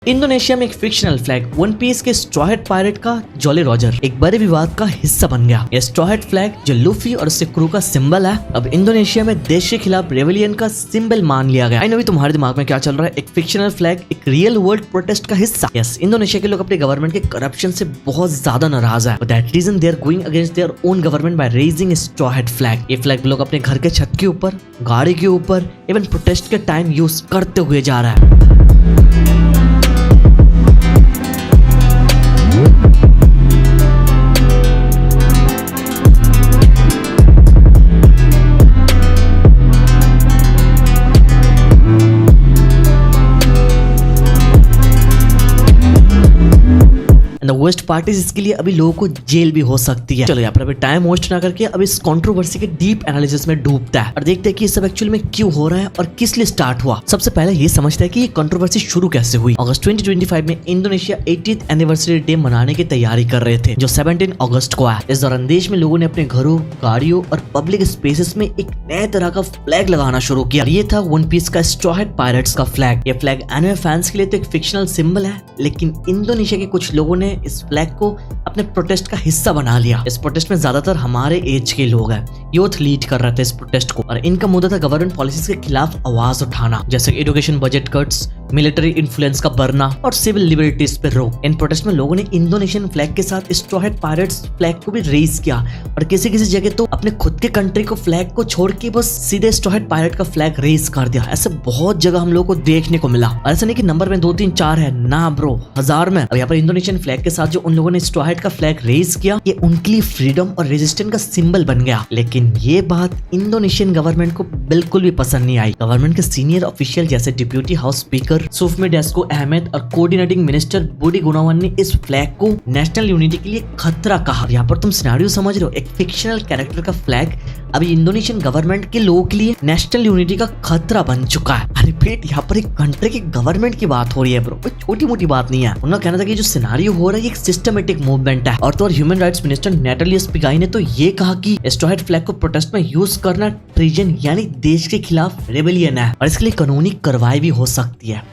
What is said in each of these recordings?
Indonesia में एक fictional flag one piece के स्ट्रॉ हैट पायरेट का जॉली रॉजर एक बड़े विवाद का हिस्सा बन गया। यह स्ट्रॉ हैट फ्लैग जो लूफी और उसके क्रू का सिंबल है, अब इंडोनेशिया में देश के खिलाफ रेवलियन का सिंबल मान लिया गया। आई नो तुम्हारे दिमाग में क्या चल रहा है, एक फिक्शनल फ्लैग एक रियल वर्ल्ड प्रोटेस्ट का हिस्सा। यस, इंडोनेशिया के लोग अपने गवर्नमेंट के करप्शन से बहुत ज्यादा नाराज है। That reason they are going against their own government by raising straw hat flag. ये फ्लैग लोग अपने घर के छत के ऊपर, गाड़ी के ऊपर, इवन प्रोटेस्ट के टाइम यूज करते हुए जा रहा है। वर्स्ट पार्टीज इसके लिए अभी लोगों को जेल भी हो सकती है। चलो यहाँ पर अभी टाइम वेस्ट ना करके अब इस कंट्रोवर्सी के डीप एनालिसिस में डूबता है और देखते हैं कि ये सब एक्चुअली में क्यों हो रहा है और किस लिए स्टार्ट हुआ। सबसे पहले ये समझता है कि ये कंट्रोवर्सी शुरू कैसे हुई। अगस्त 2025 में इंडोनेशिया 80th एनिवर्सरी डे मनाने की तैयारी कर रहे थे, जो 17 अगस्त को है। इस दौरान देश में लोगों ने अपने घरों, गाड़ियों और पब्लिक स्पेसेस में एक नए तरह का फ्लैग लगाना शुरू किया। ये था वन पीस का स्ट्रॉ हैट पायरेट्स का फ्लैग। ये फ्लैग एनिमे फैंस के लिए तो एक फिक्शनल सिंबल है, लेकिन इंडोनेशिया के कुछ लोगों ने इस फ्लैग को अपने प्रोटेस्ट का हिस्सा बना लिया। इस प्रोटेस्ट में ज्यादातर हमारे एज के लोग हैं। यूथ लीड कर रहे थे इस प्रोटेस्ट को और इनका मुद्दा था गवर्नमेंट पॉलिसीज के खिलाफ आवाज उठाना, जैसे education budget cuts, military influence का बढ़ना और सिविल लिबर्टीज पे रोक। इन प्रोटेस्ट में लोगों ने इंडोनेशियन फ्लैग के साथ स्ट्रॉ हैट पायरेट्स फ्लैग को भी रेज किया और किसी किसी जगह तो अपने खुद के कंट्री को फ्लैग को छोड़ के बस सीधे स्ट्रॉ हैट पायरेट का फ्लैग रेज कर दिया। ऐसे बहुत जगह हम लोग को देखने को मिला। ऐसा नहीं कि नंबर में 2 3 4 है ना ब्रो, हजार में। अब यहाँ पर इंडोनेशियन फ्लैग के साथ जो उन लोगों ने स्ट्रॉ हैट का फ्लैग रेज किया, ये उनके लिए फ्रीडम और रेजिस्टेंस का सिंबल बन गया। लेकिन ये बात इंडोनेशियन गवर्नमेंट को बिल्कुल भी पसंद नहीं आई। गवर्नमेंट के सीनियर ऑफिशियल जैसे deputy house speaker Sufmi Dasco Ahmad और कोऑर्डिनेटिंग मिनिस्टर बूडी गुनावन ने इस फ्लैग को नेशनल यूनिटी के लिए खतरा कहा। यहाँ पर तुम सिनेरियो समझ रहे हो, एक फिक्शनल कैरेक्टर का फ्लैग अभी इंडोनेशियन गवर्नमेंट के लोगों के लिए नेशनल यूनिटी का खतरा बन चुका है। अरे बेट, यहाँ पर एक कंट्री की गवर्नमेंट की बात हो रही है ब्रो, कोई छोटी मोटी बात नहीं है। उनका कहना था कि जो सिनेरियो हो रहा है ये एक सिस्टमेटिक मूवमेंट है। और तो ह्यूमन राइट्स मिनिस्टर नेटली स्पिगाई ने तो ये कहा कि स्ट्रॉ हैट फ्लैग को प्रोटेस्ट में यूज करना ट्रीजन यानी देश के खिलाफ रेबेलियन है और इसके लिए कानूनी कार्रवाई भी हो सकती है।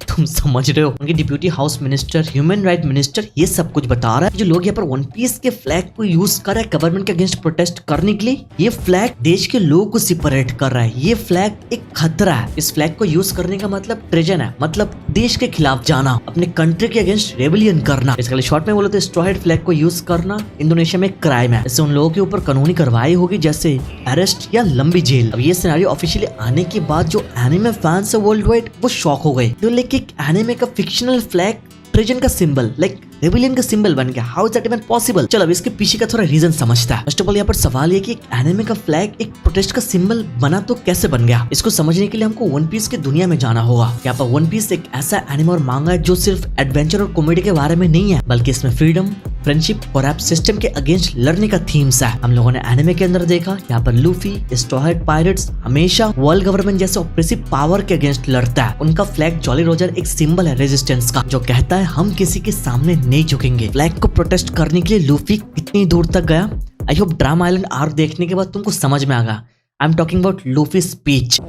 तुम समझ रहे हो, उनके deputy house minister, human right minister ये सब कुछ बता रहा है। जो लोग यहाँ पर वन पीस के फ्लैग को यूज कर रहे हैं गवर्नमेंट के अगेंस्ट प्रोटेस्ट करने के लिए, ये फ्लैग देश के लोगों को सेपरेट कर रहा है। ये फ्लैग एक खतरा है। इस फ्लैग को यूज करने का मतलब ट्रेजन है, मतलब देश के खिलाफ जाना, अपने कंट्री के अगेंस्ट रेबेलियन करना। इसके लिए शॉर्ट में बोले तो स्ट्रॉ हैट फ्लैग को यूज करना इंडोनेशिया में क्राइम है। इससे उन लोगों के ऊपर कानूनी कार्रवाई होगी, जैसे अरेस्ट या लंबी जेल। अब ये सिनेरियो ऑफिशियली आने के बाद जो एनिमे फैंस है वर्ल्ड वाइड वो शॉक हो गए। तो लेकिन एनिमे का फिक्शनल फ्लैग ट्रेजन का सिंबल, लाइक रेबेलियन का सिंबल बन गया। How is that even possible? चलो अब इसके पीछे का थोड़ा रीजन समझता है। फर्स्ट ऑफ ऑल यहाँ पर सवाल ये कि एक एनिमे का फ्लैग एक प्रोटेस्ट का सिंबल बना तो कैसे बन गया? इसको समझने के लिए हमको वन पीस की दुनिया में जाना होगा। यहाँ पर वन पीस एक ऐसा एनिमे और मांगा है जो सिर्फ एडवेंचर और कॉमेडी के बारे में नहीं है, बल्कि इसमें फ्रीडम, फ्रेंडशिप और ऐप सिस्टम के अगेंस्ट लड़ने का थीम्स है। हम लोगों ने एनिमे के अंदर देखा, यहाँ पर लूफी, स्ट्रॉ हैट पायरेट्स हमेशा वर्ल्ड गवर्नमेंट जैसे ऑप्रेसिव पावर के अगेंस्ट लड़ता है। उनका फ्लैग जॉली रॉजर एक सिंबल है रेजिस्टेंस का, जो कहता है हम किसी के सामने नहीं झुकेंगे। फ्लैग को प्रोटेस्ट करने के लिए लूफी कितनी दूर तक गया? I hope drama island arc देखने के बाद तुमको समझ में आ गया। I am talking about Luffy speech.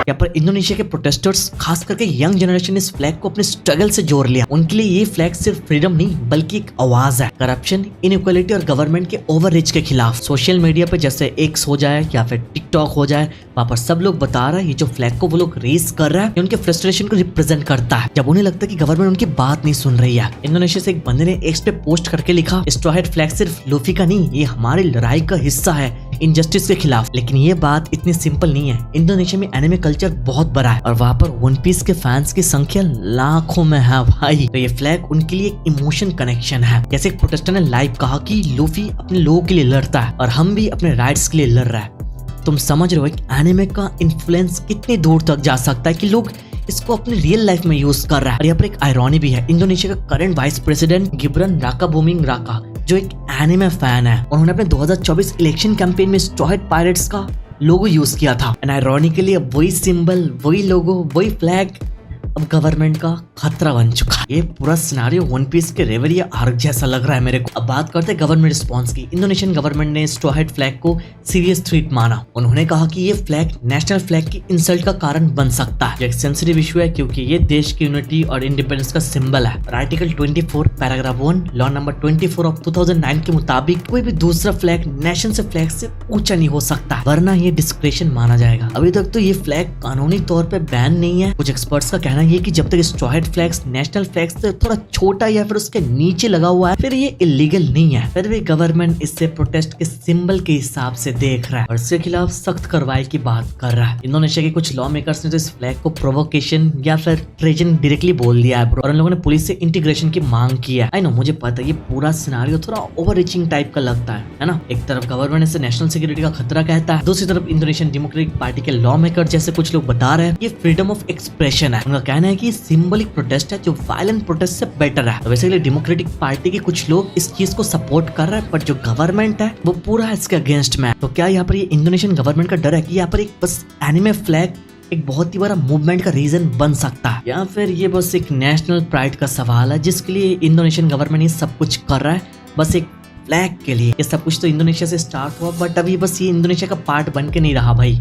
यहाँ पर इंडोनेशिया के प्रोटेस्टर्स, खास करके यंग जनरेशन ने इस फ्लैग को अपने स्ट्रगल से जोड़ लिया। उनके लिए ये फ्लैग सिर्फ फ्रीडम नहीं बल्कि एक आवाज है करप्शन, इनइक्वालिटी और गवर्नमेंट के ओवररीच के खिलाफ। सोशल मीडिया पे जैसे एक्स हो जाए या फिर टिकटॉक हो जाए, वहाँ पर सब लोग बता रहा है ये जो फ्लैग को वो लोग रेस कर रहा है ये उनके फ्रस्ट्रेशन को रिप्रेजेंट करता है, जब उन्हें लगता है कि गवर्नमेंट उनकी बात नहीं सुन रही है। इंडोनेशिया से एक बंदे ने एक्स पे पोस्ट करके लिखा, स्ट्रॉ हैट फ्लैग सिर्फ लूफी का नहीं, ये हमारी लड़ाई का हिस्सा है इनजस्टिस के खिलाफ। लेकिन ये बात इतनी सिंपल नहीं है। इंडोनेशिया में एनिमे कल्चर बहुत बड़ा है और वहाँ पर वन पीस के फैंस की संख्या लाखों में है भाई। तो ये फ्लैग उनके लिए एक इमोशन कनेक्शन है। जैसे एक प्रोटेस्टर ने लाइव कहा कि लूफी अपने लोगों के लिए लड़ता है और हम भी अपने राइट्स के लिए लड़ रहा है। तुम समझ रहे हो एक एनिमे का इन्फ्लुएंस कितनी दूर तक जा सकता है कि लोग इसको अपनी रियल लाइफ में यूज कर रहा है। और यहाँ पर एक आयरॉनी भी है। इंडोनेशिया का करंट वाइस प्रेसिडेंट गिब्रन राकाबुमिंग राका जो एक एनिमे फैन है, उन्होंने अपने 2024 इलेक्शन कैंपेन में स्ट्रॉ हैट पायरेट्स का लोगो यूज किया था। एंड आयरॉनिकली अब वही सिंबल, वही लोगो, वही फ्लैग अब गवर्नमेंट का खतरा बन चुका है। ये पूरा सिनारियो वन पीस के रेवरिया आर्क जैसा लग रहा है मेरे को। अब बात करते हैं गवर्नमेंट रिस्पांस की। इंडोनेशियन गवर्नमेंट ने स्ट्रॉ हैट फ्लैग को सीरियस थ्रेट माना। उन्होंने कहा कि ये फ्लैग नेशनल फ्लैग की इंसल्ट का कारण बन सकता है। ये एक सेंसिटिव इशू है क्योंकि ये देश की यूनिटी और इंडिपेंडेंस का सिंबल है। और article 24 paragraph 1 law number 24 of 2009 के मुताबिक कोई भी दूसरा फ्लैग नेशन से फ्लैग से ऊंचा नहीं हो सकता, वरना ये डिस्क्रिप्शन माना जाएगा। अभी तक तो ये फ्लैग कानूनी तौर पे बैन नहीं है। कुछ एक्सपर्ट्स का कहना ये कि जब तक straw hat flags national flag से थोड़ा छोटा या फिर उसके नीचे लगा हुआ है, फिर ये इलीगल नहीं है। फिर भी गवर्नमेंट इससे प्रोटेस्ट के सिंबल के हिसाब से देख रहा है और इसके खिलाफ सख्त कार्रवाई की बात कर रहा है। इंडोनेशिया के कुछ लॉ मेकर्स ने तो इस फ्लैग को प्रोवोकेशन या फिर ट्रेजन डायरेक्टली बोल दिया है और उन लोगों ने पुलिस से इंटीग्रेशन की मांग की है। आई नो, मुझे पता है ये पूरा सिनारियो थोड़ा ओवर रीचिंग टाइप का लगता है ना। एक तरफ गवर्नमेंट इसे नेशनल सिक्योरिटी का खतरा कहता है, दूसरी तरफ इंडोनेशियन डेमोक्रेटिक पार्टी के लॉ मेकर जैसे कुछ लोग बता रहे हैं ये फ्रीडम ऑफ एक्सप्रेशन है। उनका कहना है कि सिंबलिक प्रोटेस्ट है जो वायलेंट प्रोटेस्ट से बेटर है। तो बेसिकली डेमोक्रेटिक पार्टी के कुछ लोग इस चीज को सपोर्ट कर रहे हैं, पर जो गवर्नमेंट है वो पूरा इसके अगेंस्ट में है। तो क्या यहाँ पर ये इंडोनेशियन गवर्नमेंट का डर है कि यहाँ पर एक बस एनिमे फ्लैग एक बहुत ही बड़ा मूवमेंट का रीजन बन सकता है, या फिर ये बस एक नेशनल प्राइड का सवाल है जिसके लिए इंडोनेशियन गवर्नमेंट ये सब कुछ कर रहा है बस एक फ्लैग के लिए। ये सब कुछ तो इंडोनेशिया से स्टार्ट हुआ, बट अभी बस ये इंडोनेशिया का पार्ट बन के नहीं रहा भाई।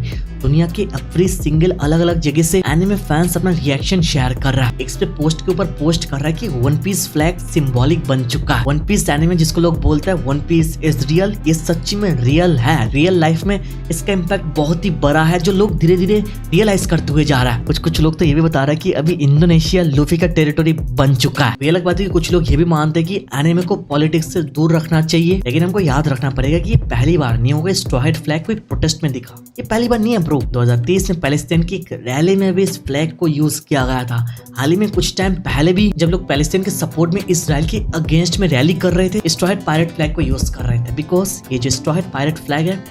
दुनिया के एवरी सिंगल अलग अलग जगह से एनिमे फैंस अपना रिएक्शन शेयर कर रहा है, एक पे पोस्ट के ऊपर पोस्ट कर रहा है कि वन पीस फ्लैग सिंबॉलिक बन चुका है। वन पीस एनिमे जिसको लोग बोलते हैं वन पीस इज रियल, ये सच्ची में रियल है। रियल लाइफ में इसका इम्पैक्ट बहुत ही बड़ा है जो लोग धीरे धीरे रियलाइज करते हुए जा रहा है। कुछ लोग तो ये भी बता रहा है कि अभी इंडोनेशिया लूफी का टेरिटोरी बन चुका है। ये अलग बात है कि कुछ लोग ये भी मानते हैं कि एनिमे को पॉलिटिक्स से दूर रखना चाहिए, लेकिन हमको याद रखना पड़ेगा कि ये पहली बार नहीं होगा स्ट्रॉ हैट फ्लैग कोई प्रोटेस्ट में दिखा। ये पहली बार नहीं है ब्रो। 2023 में पैलेस्टाइन की एक रैली में भी इस फ्लैग को यूज किया गया था। हाल ही में कुछ टाइम पहले भी जब लोग पैलेस्टाइन के सपोर्ट में इजराइल के अगेंस्ट में रैली कर रहे थे, स्ट्रॉ हैट पायरेट फ्लैग को यूज कर रहे थे, बिकॉज ये जो स्ट्रॉ हैट पायरेट फ्लैग है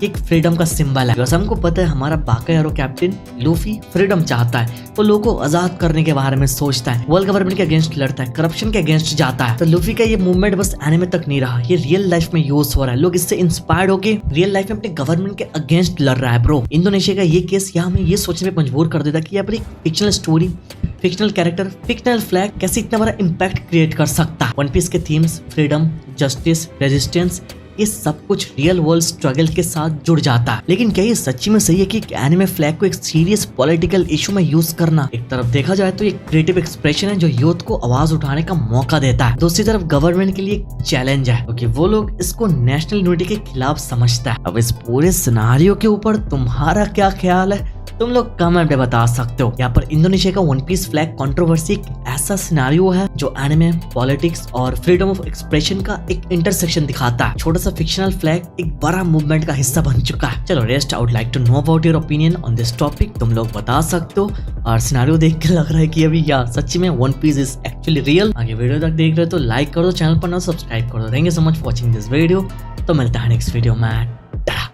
एक फ्रीडम का सिंबल है। वैसे हमको पता है हमारा बाकायारो कैप्टन लूफी फ्रीडम चाहता है, वो लोगों को आजाद करने के बारे में सोचता है, वर्ल्ड गवर्नमेंट के अगेंस्ट लड़ता है, करप्शन के अगेंस्ट जाता है। तो लूफी का ये मूवमेंट बस एनिमे तक नहीं रहा, ये रियल लाइफ में यूज हो रहा है। लोग इससे इंस्पायर्ड होके रियल लाइफ में अपने गवर्नमेंट के अगेंस्ट लड़ रहा है ब्रो। इंडोनेशिया का ये केस यहाँ हमें ये सोचने पे मजबूर कर देता कि यहाँ पर एक fictional story, fictional character, fictional flag कैसे इतना बड़ा इम्पैक्ट क्रिएट कर सकता है। वन पीस के थीम्स फ्रीडम, जस्टिस, रेजिस्टेंस, ये सब कुछ रियल वर्ल्ड स्ट्रगल के साथ जुड़ जाता है। लेकिन क्या ये सच्ची में सही है कि एनिमे फ्लैग को एक सीरियस पॉलिटिकल इशू में यूज करना? एक तरफ देखा जाए तो ये क्रिएटिव एक्सप्रेशन है जो यूथ को आवाज उठाने का मौका देता है, दूसरी तरफ गवर्नमेंट के लिए एक चैलेंज है क्योंकि वो लोग इसको नेशनल यूनिटी के खिलाफ समझता है। अब इस पूरे सिनारियो के ऊपर तुम्हारा क्या ख्याल है? तुम लोग कमेंट में बता सकते हो। यहाँ पर इंडोनेशिया का वन पीस फ्लैग कंट्रोवर्सी एक ऐसा सिनारियो है जो एनिमे, पॉलिटिक्स और फ्रीडम ऑफ एक्सप्रेशन का एक इंटरसेक्शन दिखाता है। छोटा सा फिक्शनल फ्लैग एक बड़ा मूवमेंट का हिस्सा बन चुका है। चलो rest, I would like to know about your opinion on this topic. तुम लोग बता सकते हो। और सिनारियो देख के लग रहा है कि अभी या सच्ची में One Piece is actually real. आगे वीडियो तक देख रहे हो तो लाइक कर दो, चैनल पर ना सब्सक्राइब कर दो। Thank you so much for watching this video. तो मिलता है नेक्स्ट वीडियो में।